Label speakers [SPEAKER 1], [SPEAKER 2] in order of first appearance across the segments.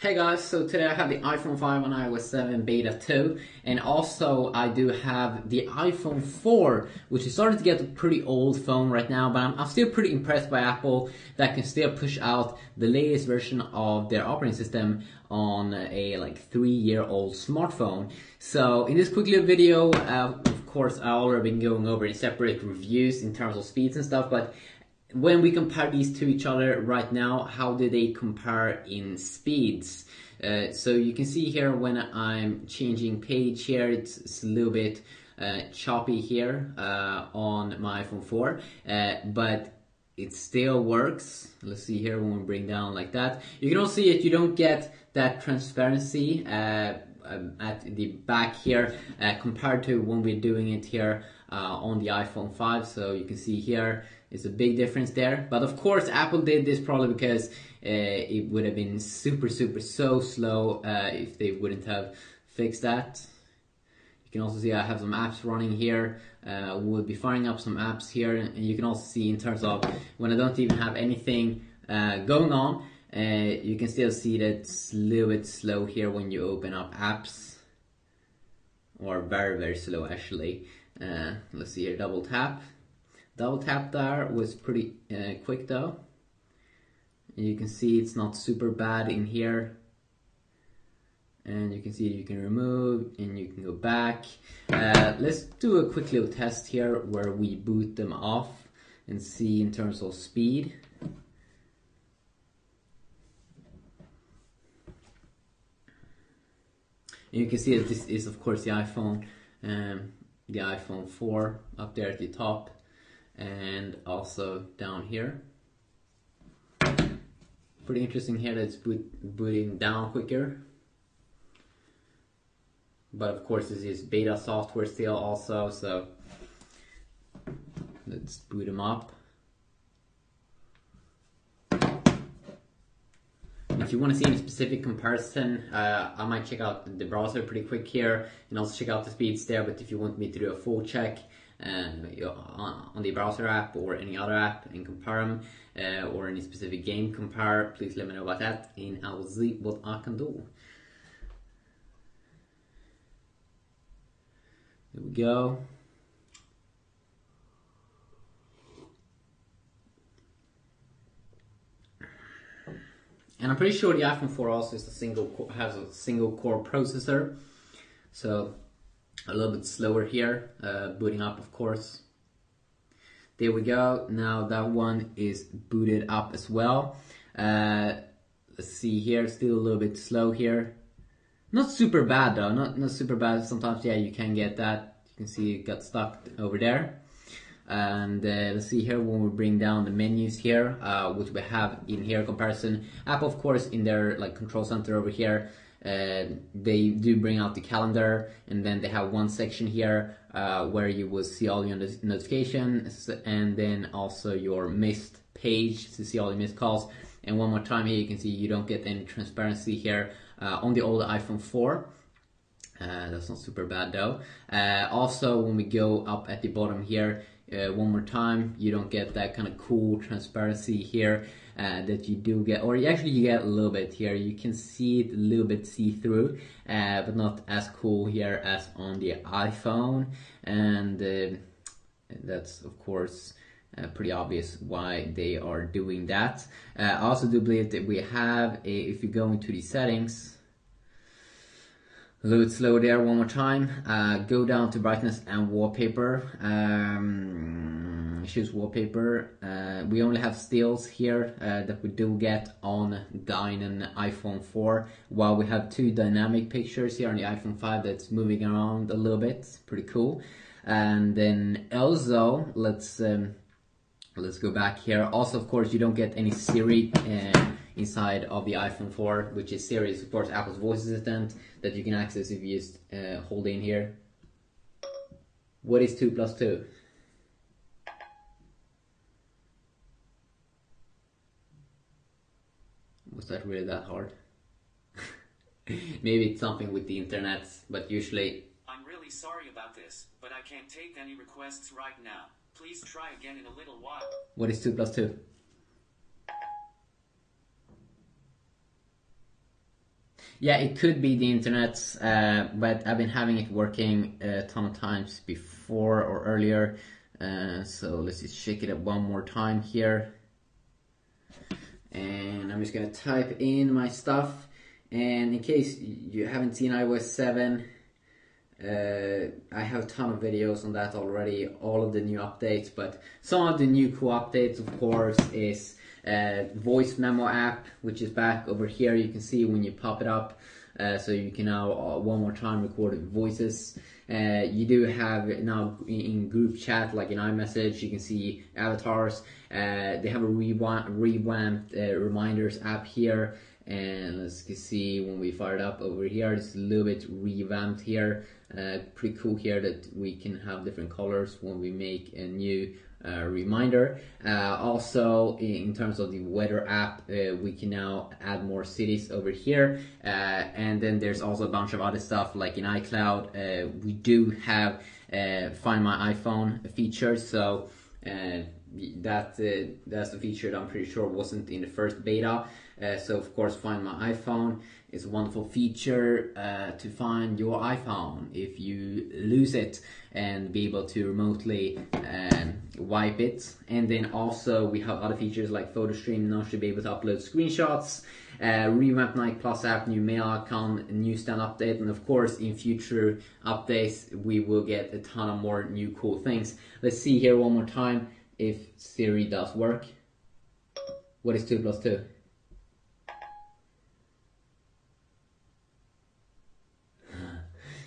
[SPEAKER 1] Hey guys, so today I have the iPhone 5 on iOS 7 Beta 2, and also I do have the iPhone 4, which is starting to get a pretty old phone right now, but I'm still pretty impressed by Apple that can still push out the latest version of their operating system on a 3-year-old smartphone. So in this quick little video, of course I already been going over in separate reviews in terms of speeds and stuff, but when we compare these to each other right now, how do they compare in speeds? So you can see here when I'm changing page here, it's a little bit choppy here on my iPhone 4, but it still works. Let's see here when we bring down like that. You can also see it, you don't get that transparency at the back here compared to when we're doing it here on the iPhone 5. So you can see here it's a big difference there, but of course Apple did this probably because it would have been super so slow if they wouldn't have fixed that. You can also see I have some apps running here. We'll be firing up some apps here, and you can also see in terms of when I don't even have anything going on, you can still see that it's a little bit slow here when you open up apps, or very slow actually. Let's see here, double tap there was pretty quick though. You can see it's not super bad in here, and you can see you can remove and you can go back. Let's do a quick little test here where we boot them off and see in terms of speed. And you can see that this is of course the iPhone 4 up there at the top, and also down here. Pretty interesting here that it's booting down quicker. But of course this is beta software still also, so let's boot them up. If you want to see any specific comparison, I might check out the browser pretty quick here and also check out the speeds there, but if you want me to do a full check on the browser app or any other app and compare them, or any specific game compare, please let me know about that and I will see what I can do. There we go. And I'm pretty sure the iPhone 4 also is has a single core processor, so a little bit slower here, booting up of course. There we go, now that one is booted up as well. Let's see here, still a little bit slow here. Not super bad though, not super bad. Sometimes yeah, you can get that. You can see it got stuck over there. And let's see here when we bring down the menus here, which we have in here comparison. Apple of course in their control center over here, they do bring out the calendar, and then they have one section here where you will see all your notifications, and then also your missed page to see all your missed calls. And one more time here you can see you don't get any transparency here on the old iPhone 4. That's not super bad though. Also when we go up at the bottom here, one more time, you don't get that kind of cool transparency here that you do get, or actually you get a little bit here. You can see it a little bit see-through, but not as cool here as on the iPhone, and that's of course pretty obvious why they are doing that. I also do believe that we have if you go into the settings, a little bit slow there, one more time. Go down to brightness and wallpaper. Choose wallpaper. We only have stills here that we do get on the iPhone 4, while we have two dynamic pictures here on the iPhone 5 that's moving around a little bit. It's pretty cool. And then also let's go back here. Also of course you don't get any Siri inside of the iPhone 4, which is Siri is of course Apple's voice assistant that you can access if you just hold in here. What is 2 plus 2? Was that really that hard? Maybe it's something with the internet, but usually...
[SPEAKER 2] I'm really sorry about this, but I can't take any requests right now. Please try again in a little while.
[SPEAKER 1] What is 2 plus 2? Yeah, it could be the internet, but I've been having it working a ton of times before or earlier. So let's just check it out one more time here. And I'm just gonna type in my stuff. And in case you haven't seen iOS 7, I have a ton of videos on that already, all of the new updates, but some of the new cool updates, of course, is voice memo app, which is back over here. You can see when you pop it up, so you can now one more time record voices. You do have now in group chat, like in iMessage, you can see avatars. They have a revamped reminders app here, and let's see when we fire it up over here. It's a little bit revamped here. Pretty cool here that we can have different colors when we make a new reminder. Also, in terms of the weather app, we can now add more cities over here, and then there's also a bunch of other stuff like in iCloud. We do have Find My iPhone feature, so that's a feature that I'm pretty sure wasn't in the first beta. So of course, Find My iPhone is a wonderful feature to find your iPhone if you lose it, and be able to remotely wipe it. And then also we have other features like photo stream. Now should be able to upload screenshots, revamped Nike Plus app, new mail icon, newsstand update, and of course in future updates we will get a ton of more new cool things. Let's see here one more time if Siri does work. What is 2 plus 2?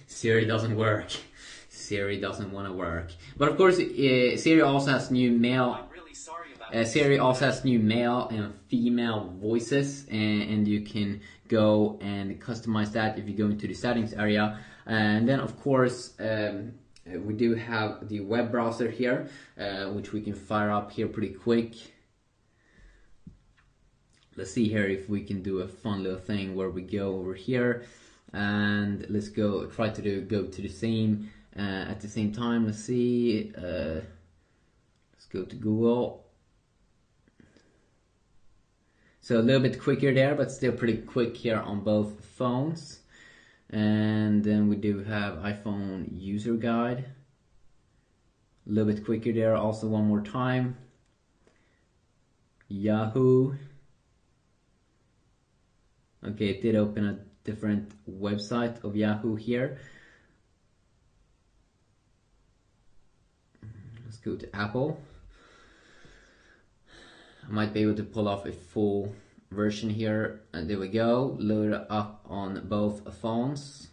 [SPEAKER 1] Siri doesn't work. Siri doesn't want to work. But of course, Siri also has new mail.
[SPEAKER 2] I'm really sorry about this.
[SPEAKER 1] Siri also has new male and female voices, and you can go and customize that if you go into the settings area. And then of course, we do have the web browser here, which we can fire up here pretty quick. Let's see here if we can do a fun little thing where we go over here, and let's go try to go to the same at the same time. Let's see. Let's go to Google. So a little bit quicker there, but still pretty quick here on both phones. And then we do have iPhone user guide. A little bit quicker there, also one more time. Yahoo. Okay, it did open a different website of Yahoo here. Let's go to Apple. I might be able to pull off a full version here, and there we go. Load it up on both phones.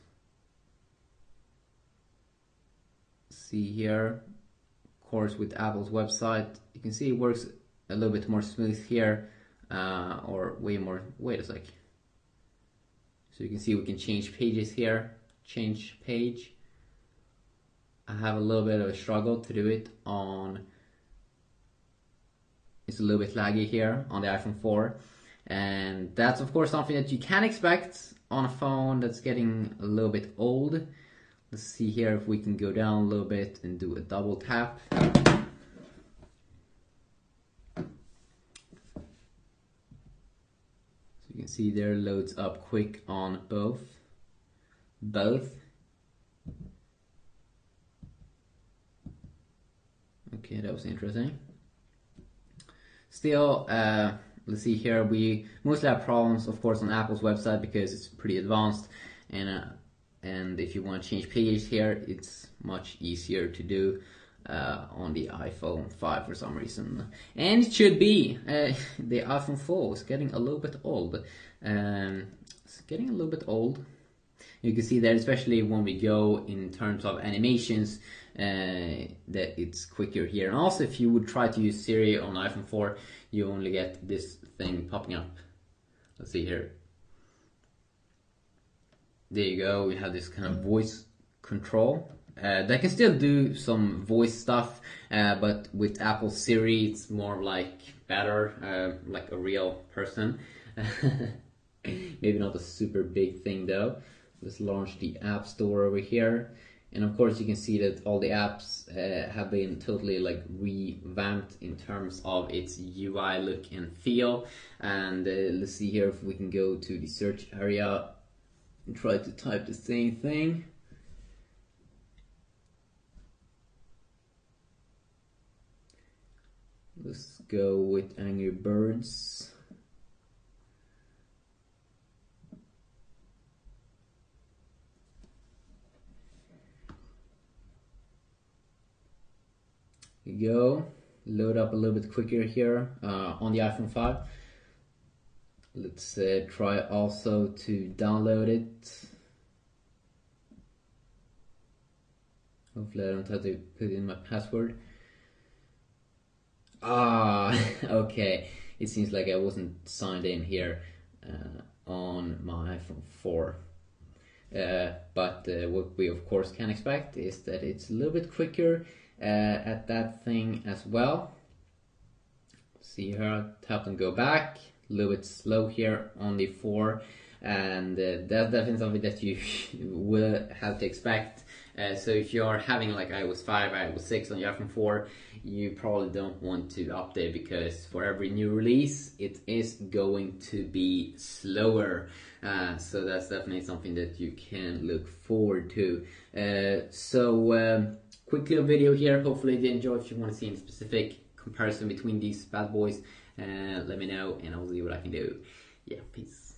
[SPEAKER 1] See here, of course, with Apple's website, you can see it works a little bit more smooth here, or way more. Wait a sec. So you can see we can change pages here. Change page. I have a little bit of a struggle to do it on. It's a little bit laggy here on the iPhone 4, and that's of course something that you can expect on a phone that's getting a little bit old. Let's see here if we can go down a little bit and do a double tap. So you can see there, loads up quick on both. Okay, that was interesting. Still, let's see here, we mostly have problems, of course, on Apple's website because it's pretty advanced, and if you want to change pages here, it's much easier to do on the iPhone 5 for some reason. And it should be. The iPhone 4 is getting a little bit old. It's getting a little bit old. You can see that, especially when we go in terms of animations, that it's quicker here. And also, if you would try to use Siri on iPhone 4, you only get this thing popping up. Let's see here. There you go. We have this kind of voice control. They can still do some voice stuff, but with Apple Siri, it's more like better, like a real person. Maybe not a super big thing though. Let's launch the App Store over here. And of course you can see that all the apps have been totally like revamped in terms of its UI look and feel. And let's see here if we can go to the search area. and try to type the same thing. Let's go with Angry Birds. Here we go. Load up a little bit quicker here on the iPhone 5. Let's try also to download it. Hopefully I don't have to put in my password. Ah, okay. It seems like I wasn't signed in here on my iPhone 4. But what we of course can expect is that it's a little bit quicker at that thing as well. See here, tap and go back. A little bit slow here on the 4, and that's definitely something that you will have to expect. So if you're having like iOS 5, iOS 6 on your iPhone 4, you probably don't want to update, because for every new release it is going to be slower. So that's definitely something that you can look forward to. Quick little video here. Hopefully you enjoy. If you want to see any specific comparison between these bad boys, let me know and I'll see what I can do. Yeah, peace.